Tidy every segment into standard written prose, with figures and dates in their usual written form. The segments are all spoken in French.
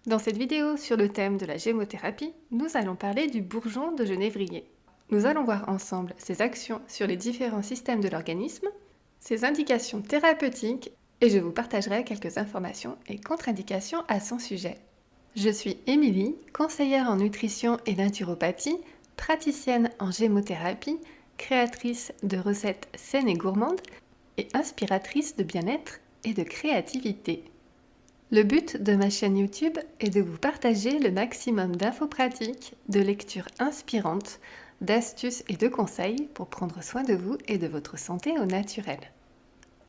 Dans cette vidéo sur le thème de la gémothérapie, nous allons parler du bourgeon de genévrier. Nous allons voir ensemble ses actions sur les différents systèmes de l'organisme, ses indications thérapeutiques et je vous partagerai quelques informations et contre-indications à son sujet. Je suis Émilie, conseillère en nutrition et naturopathie, praticienne en gémothérapie, créatrice de recettes saines et gourmandes et inspiratrice de bien-être et de créativité. Le but de ma chaîne YouTube est de vous partager le maximum d'infos pratiques, de lectures inspirantes, d'astuces et de conseils pour prendre soin de vous et de votre santé au naturel.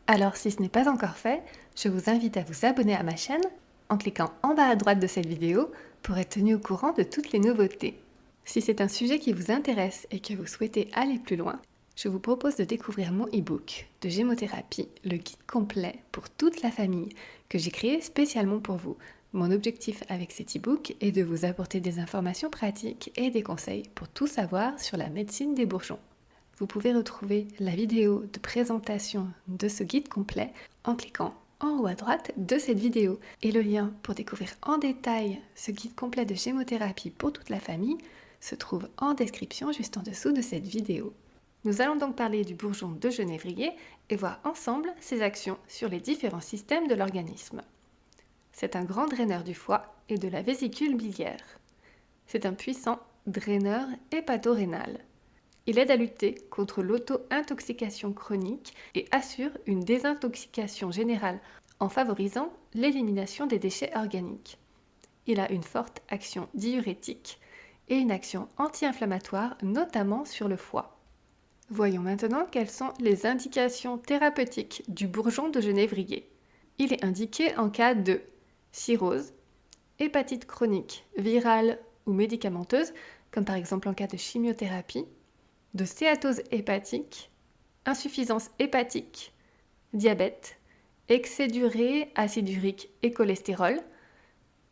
Alors si ce n'est pas encore fait, je vous invite à vous abonner à ma chaîne en cliquant en bas à droite de cette vidéo pour être tenu au courant de toutes les nouveautés. Si c'est un sujet qui vous intéresse et que vous souhaitez aller plus loin, je vous propose de découvrir mon e-book de gémothérapie, le guide complet pour toute la famille que j'ai créé spécialement pour vous. Mon objectif avec cet e-book est de vous apporter des informations pratiques et des conseils pour tout savoir sur la médecine des bourgeons. Vous pouvez retrouver la vidéo de présentation de ce guide complet en cliquant en haut à droite de cette vidéo. Et le lien pour découvrir en détail ce guide complet de gémothérapie pour toute la famille se trouve en description juste en dessous de cette vidéo. Nous allons donc parler du bourgeon de genévrier et voir ensemble ses actions sur les différents systèmes de l'organisme. C'est un grand draineur du foie et de la vésicule biliaire. C'est un puissant draineur hépato-rénal. Il aide à lutter contre l'auto-intoxication chronique et assure une désintoxication générale en favorisant l'élimination des déchets organiques. Il a une forte action diurétique et une action anti-inflammatoire, notamment sur le foie. Voyons maintenant quelles sont les indications thérapeutiques du bourgeon de genévrier. Il est indiqué en cas de cirrhose, hépatite chronique, virale ou médicamenteuse, comme par exemple en cas de chimiothérapie, de stéatose hépatique, insuffisance hépatique, diabète, excès d'urée, acide urique et cholestérol,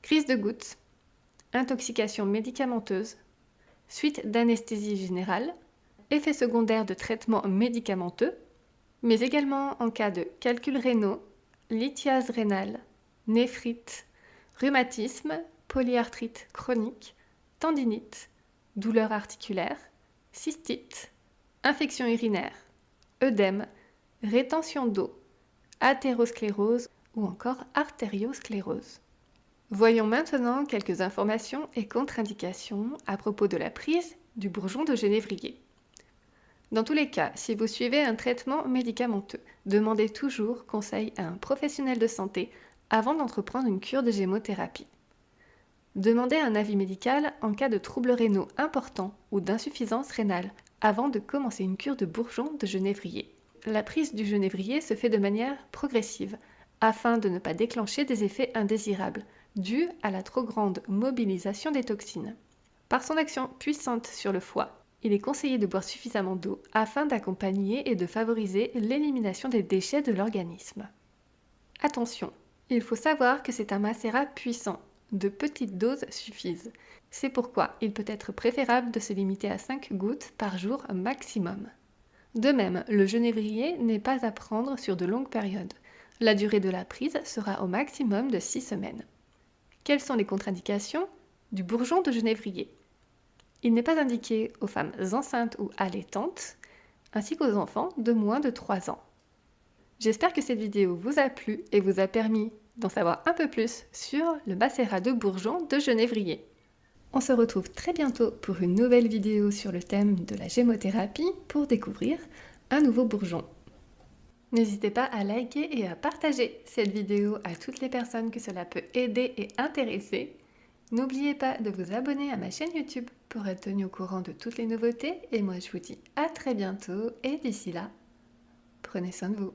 crise de gouttes, intoxication médicamenteuse, suite d'anesthésie générale, effets secondaires de traitements médicamenteux, mais également en cas de calculs rénaux, lithiase rénale, néphrite, rhumatisme, polyarthrite chronique, tendinite, douleurs articulaires, cystite, infection urinaire, œdème, rétention d'eau, athérosclérose ou encore artériosclérose. Voyons maintenant quelques informations et contre-indications à propos de la prise du bourgeon de genévrier. Dans tous les cas, si vous suivez un traitement médicamenteux, demandez toujours conseil à un professionnel de santé avant d'entreprendre une cure de gémothérapie. Demandez un avis médical en cas de troubles rénaux importants ou d'insuffisance rénale avant de commencer une cure de bourgeon de genévrier. La prise du genévrier se fait de manière progressive afin de ne pas déclencher des effets indésirables dus à la trop grande mobilisation des toxines. Par son action puissante sur le foie, il est conseillé de boire suffisamment d'eau afin d'accompagner et de favoriser l'élimination des déchets de l'organisme. Attention, il faut savoir que c'est un macérat puissant. De petites doses suffisent. C'est pourquoi il peut être préférable de se limiter à 5 gouttes par jour maximum. De même, le genévrier n'est pas à prendre sur de longues périodes. La durée de la prise sera au maximum de 6 semaines. Quelles sont les contre-indications du bourgeon de genévrier ? Il n'est pas indiqué aux femmes enceintes ou allaitantes, ainsi qu'aux enfants de moins de 3 ans. J'espère que cette vidéo vous a plu et vous a permis d'en savoir un peu plus sur le macérat de bourgeon de genévrier. On se retrouve très bientôt pour une nouvelle vidéo sur le thème de la gémothérapie pour découvrir un nouveau bourgeon. N'hésitez pas à liker et à partager cette vidéo à toutes les personnes que cela peut aider et intéresser. N'oubliez pas de vous abonner à ma chaîne YouTube pour être tenu au courant de toutes les nouveautés et moi je vous dis à très bientôt et d'ici là, prenez soin de vous.